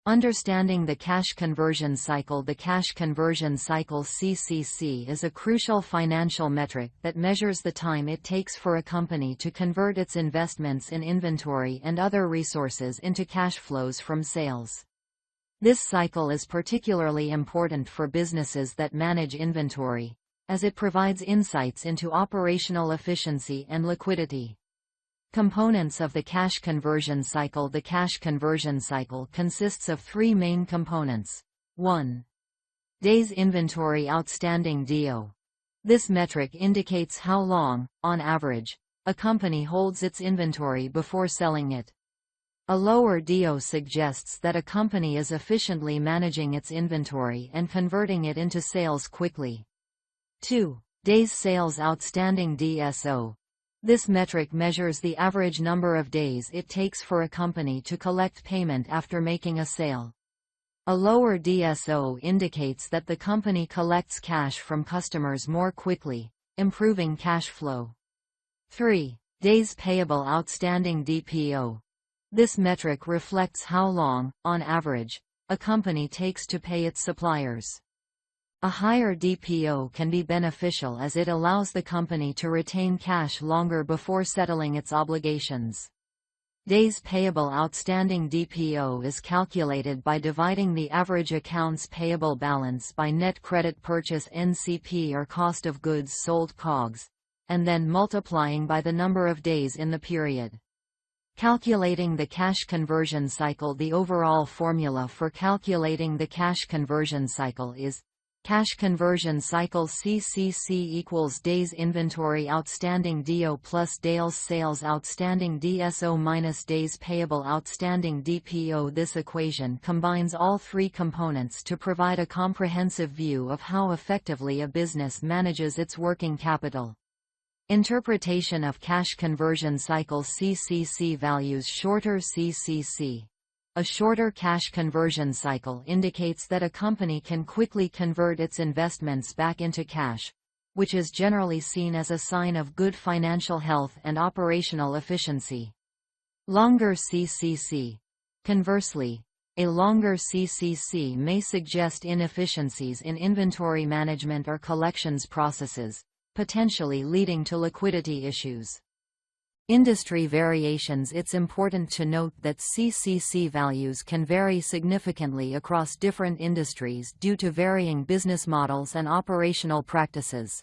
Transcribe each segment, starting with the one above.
Understanding the cash conversion cycle. The cash conversion cycle (CCC) is a crucial financial metric that measures the time it takes for a company to convert its investments in inventory and other resources into cash flows from sales. This cycle is particularly important for businesses that manage inventory, as it provides insights into operational efficiency and liquidity. Components of the cash conversion cycle. The cash conversion cycle consists of three main components. 1. Days inventory outstanding (DO). This metric indicates how long, on average, a company holds its inventory before selling it. A lower DO suggests that a company is efficiently managing its inventory and converting it into sales quickly. 2. Days sales outstanding (DSO). This metric measures the average number of days it takes for a company to collect payment after making a sale. A lower DSO indicates that the company collects cash from customers more quickly, improving cash flow. 3. Days payable outstanding (DPO). This metric reflects how long, on average, a company takes to pay its suppliers. A higher DPO can be beneficial as it allows the company to retain cash longer before settling its obligations. Days payable outstanding (DPO) is calculated by dividing the average accounts payable balance by net credit purchase (NCP) or cost of goods sold (COGS), and then multiplying by the number of days in the period. Calculating the cash conversion cycle. The overall formula for calculating the cash conversion cycle is cash conversion cycle (CCC) equals days inventory outstanding (DO) plus days sales outstanding (DSO) minus days payable outstanding (DPO). This equation combines all three components to provide a comprehensive view of how effectively a business manages its working capital. Interpretation of cash conversion cycle (CCC) values. Shorter CCC. A shorter cash conversion cycle indicates that a company can quickly convert its investments back into cash, which is generally seen as a sign of good financial health and operational efficiency. Longer CCC. Conversely, a longer CCC may suggest inefficiencies in inventory management or collections processes, potentially leading to liquidity issues. Industry variations. It's important to note that CCC values can vary significantly across different industries due to varying business models and operational practices.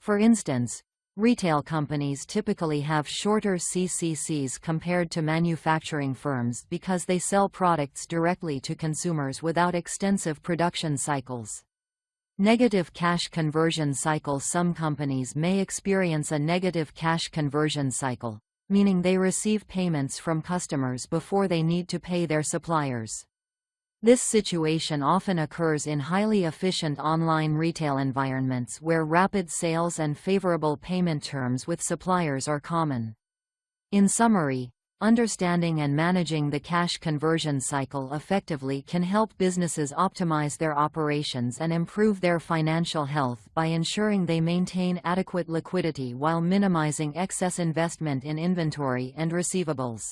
For instance, retail companies typically have shorter CCCs compared to manufacturing firms because they sell products directly to consumers without extensive production cycles. Negative cash conversion cycle. Some companies may experience a negative cash conversion cycle, meaning they receive payments from customers before they need to pay their suppliers. This situation often occurs in highly efficient online retail environments where rapid sales and favorable payment terms with suppliers are common. In summary, understanding and managing the cash conversion cycle effectively can help businesses optimize their operations and improve their financial health by ensuring they maintain adequate liquidity while minimizing excess investment in inventory and receivables.